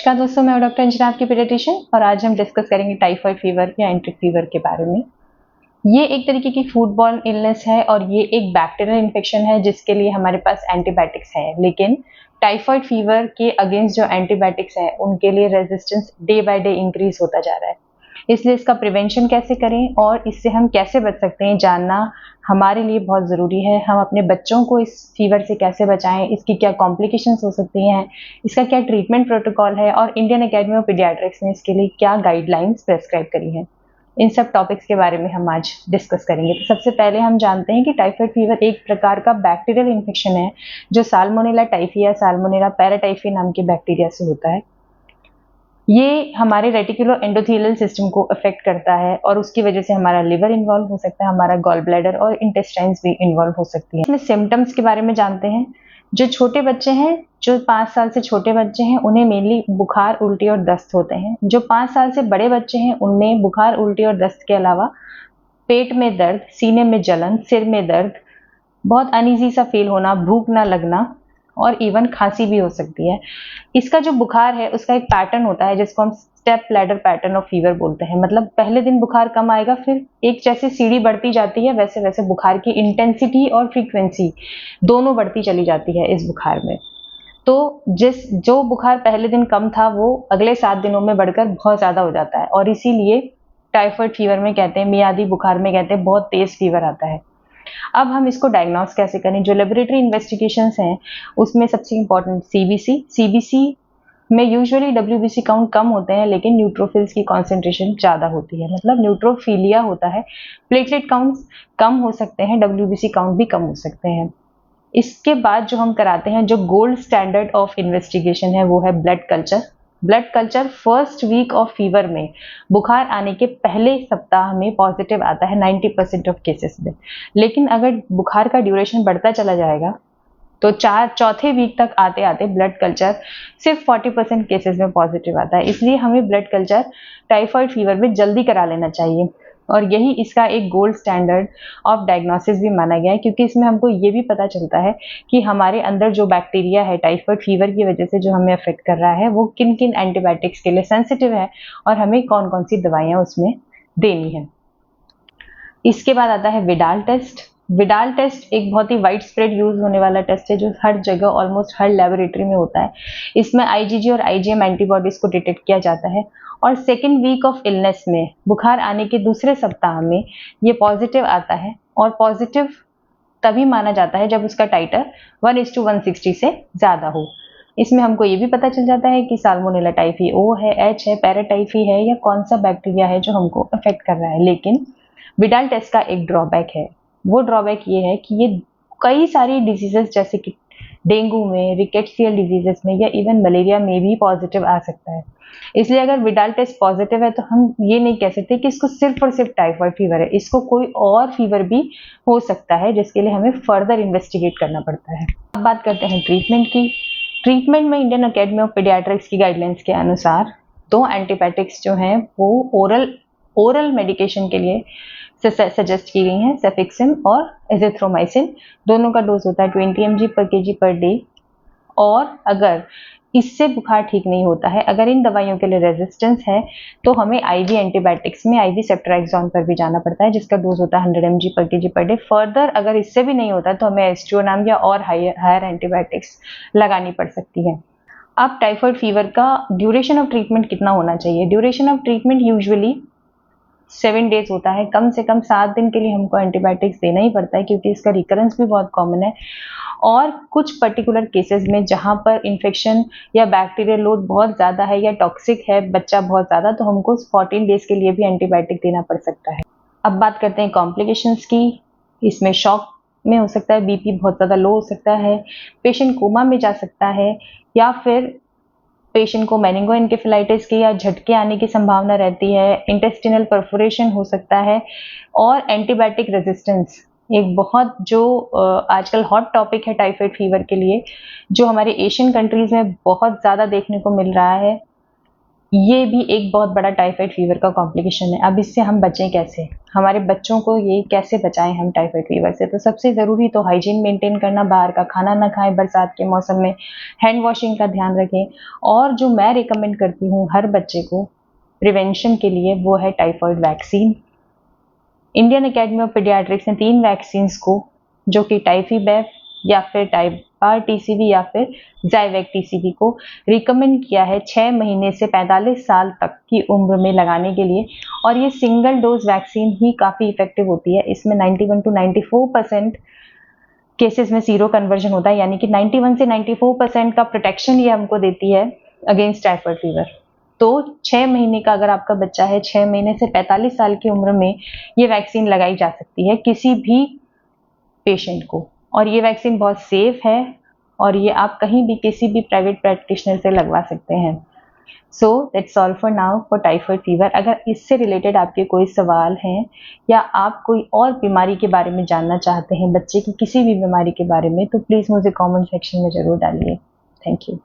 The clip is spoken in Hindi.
नमस्कार दोस्तों, मैं डॉक्टर अंजना आपकी पीडियाट्रिशियन और आज हम डिस्कस करेंगे टाइफाइड फीवर या एंट्रिक फीवर के बारे में। ये एक तरीके की फूड बॉर्न इलनेस है और ये एक बैक्टीरियल इन्फेक्शन है जिसके लिए हमारे पास एंटीबायोटिक्स है, लेकिन टाइफाइड फीवर के अगेंस्ट जो एंटीबायोटिक्स है उनके लिए resistance day by day increase होता जा रहा है। इसलिए इसका प्रिवेंशन कैसे करें और इससे हम कैसे बच सकते हैं जानना हमारे लिए बहुत ज़रूरी है। हम अपने बच्चों को इस फीवर से कैसे बचाएं, इसकी क्या कॉम्प्लिकेशंस हो सकती हैं, इसका क्या ट्रीटमेंट प्रोटोकॉल है और इंडियन अकेडमी ऑफ पीडियाट्रिक्स ने इसके लिए क्या गाइडलाइंस प्रेस्क्राइब करी हैं। इन सब टॉपिक्स के बारे में हम आज डिस्कस करेंगे। तो सबसे पहले हम जानते हैं कि टाइफाइड फीवर एक प्रकार का बैक्टीरियल इन्फेक्शन है जो साल्मोनेला टाइफी या साल्मोनेला पैराटाइफी नाम के बैक्टीरिया से होता है। ये हमारे रेटिकुलो एंडोथेलियल सिस्टम को अफेक्ट करता है और उसकी वजह से हमारा लिवर इन्वॉल्व हो सकता है, हमारा गॉल ब्लैडर और इंटेस्टाइन्स भी इन्वॉल्व हो सकती हैं। इसमें सिम्टम्स के बारे में जानते हैं। जो छोटे बच्चे हैं, जो 5 साल से छोटे बच्चे हैं, उन्हें मेनली बुखार, उल्टी और दस्त होते हैं। जो 5 साल से बड़े बच्चे हैं, उनमें बुखार, उल्टी और दस्त के अलावा पेट में दर्द, सीने में जलन, सिर में दर्द, बहुत अनईजी सा फील होना, भूख ना लगना और इवन खांसी भी हो सकती है। इसका जो बुखार है उसका एक पैटर्न होता है जिसको हम step ladder pattern of fever बोलते हैं। मतलब पहले दिन बुखार कम आएगा, फिर एक जैसे सीढ़ी बढ़ती जाती है वैसे वैसे बुखार की इंटेंसिटी और फ्रीक्वेंसी दोनों बढ़ती चली जाती है इस बुखार में। तो जो बुखार पहले दिन कम था वो अगले 7 दिनों में बढ़कर बहुत ज़्यादा हो जाता है और इसीलिए टाइफाइड फीवर में कहते हैं, मियादी बुखार में कहते हैं बहुत तेज़ फीवर आता है। अब हम इसको डायग्नोस कैसे करें? जो लेबोरेटरी इन्वेस्टिगेशंस हैं उसमें सबसे इंपॉर्टेंट सीबीसी में यूजुअली डब्ल्यूबीसी काउंट कम होते हैं लेकिन न्यूट्रोफिल्स की कॉन्सेंट्रेशन ज़्यादा होती है, मतलब न्यूट्रोफिलिया होता है। प्लेटलेट काउंट्स कम हो सकते हैं, डब्ल्यूबीसी काउंट भी कम हो सकते हैं। इसके बाद जो हम कराते हैं, जो गोल्ड स्टैंडर्ड ऑफ इन्वेस्टिगेशन है वो है blood culture. Blood culture first week of fever में, बुखार आने के पहले सप्ताह में पॉजिटिव आता है 90% ऑफ केसेस में। लेकिन अगर बुखार का ड्यूरेशन बढ़ता चला जाएगा तो चौथे वीक तक आते आते ब्लड कल्चर सिर्फ 40% केसेस में पॉजिटिव आता है। इसलिए हमें ब्लड कल्चर टाइफाइड फीवर में जल्दी करा लेना चाहिए और यही इसका एक गोल्ड स्टैंडर्ड ऑफ डायग्नोसिस भी माना गया है, क्योंकि इसमें हमको ये भी पता चलता है कि हमारे अंदर जो बैक्टीरिया है टाइफाइड फीवर की वजह से जो हमें अफेक्ट कर रहा है वो किन किन एंटीबायोटिक्स के लिए सेंसिटिव है और हमें कौन कौन सी दवाइयाँ उसमें देनी है। इसके बाद आता है विडाल टेस्ट। विडाल टेस्ट एक बहुत ही वाइड स्प्रेड यूज होने वाला टेस्ट है जो हर जगह ऑलमोस्ट हर लेबोरेटरी में होता है। इसमें आईजीजी और आईजीएम एंटीबॉडीज को डिटेक्ट किया जाता है और सेकेंड वीक ऑफ इलनेस में, बुखार आने के दूसरे सप्ताह में ये पॉजिटिव आता है और पॉजिटिव तभी माना जाता है जब उसका टाइटर 1:160 से ज़्यादा हो। इसमें हमको ये भी पता चल जाता है कि साल्मोनेला टाइफी ओ है, एच है, पैराटाइफी है या कौन सा बैक्टीरिया है जो हमको अफेक्ट कर रहा है। लेकिन विडाल टेस्ट का एक ड्रॉबैक है। वो ड्रॉबैक ये है कि ये कई सारी डिजीजेस जैसे कि डेंगू में, रिकेट्सियल डिजीजेस में या इवन मलेरिया में भी पॉजिटिव आ सकता है। इसलिए अगर विडाल टेस्ट पॉजिटिव है तो हम ये नहीं कह सकते कि इसको सिर्फ और सिर्फ टाइफाइड फीवर है, इसको कोई और फीवर भी हो सकता है जिसके लिए हमें फर्दर इन्वेस्टिगेट करना पड़ता है। अब बात करते हैं ट्रीटमेंट की। ट्रीटमेंट में इंडियन अकेडमी ऑफ पीडियाट्रिक्स की गाइडलाइंस के अनुसार 2 एंटीबायोटिक्स जो हैं वो ओरल मेडिकेशन के लिए सजेस्ट की गई हैं, सेफिक्सिम और एजिथ्रोमाइसिन। दोनों का डोज होता है 20 mg पर kg पर डे। और अगर इससे बुखार ठीक नहीं होता है, अगर इन दवाइयों के लिए रेजिस्टेंस है तो हमें आईवी एंटीबायोटिक्स में आईवी सेफ्ट्राक्सोन पर भी जाना पड़ता है जिसका डोज होता है 100 mg पर kg पर डे। फर्दर अगर इससे भी नहीं होता तो हमें एस्ट्रोनाम या और हायर एंटीबायोटिक्स लगानी पड़ सकती है। अब टाइफाइड फीवर का ड्यूरेशन ऑफ ट्रीटमेंट कितना होना चाहिए? Duration of treatment usually 7 days होता है। कम से कम 7 दिन के लिए हमको एंटीबायोटिक्स देना ही पड़ता है क्योंकि इसका रिकरेंस भी बहुत कॉमन है। और कुछ पर्टिकुलर केसेस में जहाँ पर इन्फेक्शन या बैक्टीरियल लोड बहुत ज़्यादा है या टॉक्सिक है बच्चा बहुत ज़्यादा, तो हमको 14 डेज के लिए भी एंटीबायोटिक देना पड़ सकता है। अब बात करते हैं कॉम्प्लिकेशंस की। इसमें शॉक में हो सकता है, बीपी बहुत ज़्यादा लो हो सकता है, पेशेंट कोमा में जा सकता है या फिर पेशेंट को मेनिंगोएन्केफेलाइटिस के या झटके आने की संभावना रहती है, इंटेस्टिनल परफोरेशन हो सकता है और एंटीबायोटिक रेजिस्टेंस एक बहुत जो आजकल हॉट टॉपिक है टाइफाइड फीवर के लिए, जो हमारे एशियन कंट्रीज में बहुत ज़्यादा देखने को मिल रहा है। ये भी एक बहुत बड़ा टाइफाइड फीवर का कॉम्प्लिकेशन है। अब इससे हम बचें कैसे? हमारे बच्चों को ये कैसे बचाएं हम टाइफाइड फीवर से? तो सबसे ज़रूरी तो हाइजीन मेंटेन करना, बाहर का खाना ना खाएं बरसात के मौसम में, हैंड वॉशिंग का ध्यान रखें। और जो मैं रिकमेंड करती हूँ हर बच्चे को प्रिवेंशन के लिए, वो है typhoid vaccine. Indian academy of paediatrics ने 3 वैक्सीन को, जो कि टाइफीबैप या फिर टाइपार टीसीवी या फिर ज़ाइवैक टीसीवी को रिकमेंड किया है 6 महीने से 45 साल तक की उम्र में लगाने के लिए। और ये सिंगल डोज वैक्सीन ही काफ़ी इफेक्टिव होती है। इसमें 91 to 94% केसेस में सीरो कन्वर्जन होता है, यानी कि 91 से 94% का प्रोटेक्शन ये हमको देती है अगेंस्ट टाइफाइड फीवर। तो 6 महीने का अगर आपका बच्चा है, 6 महीने से 45 साल की उम्र में ये वैक्सीन लगाई जा सकती है किसी भी पेशेंट को। और ये वैक्सीन बहुत सेफ है और ये आप कहीं भी किसी भी प्राइवेट प्रैक्टिशनर से लगवा सकते हैं। So that's all for now for typhoid fever. अगर इससे रिलेटेड आपके कोई सवाल हैं या आप कोई और बीमारी के बारे में जानना चाहते हैं, बच्चे की किसी भी बीमारी के बारे में, तो प्लीज़ मुझे कमेंट सेक्शन में ज़रूर डालिए। Thank you.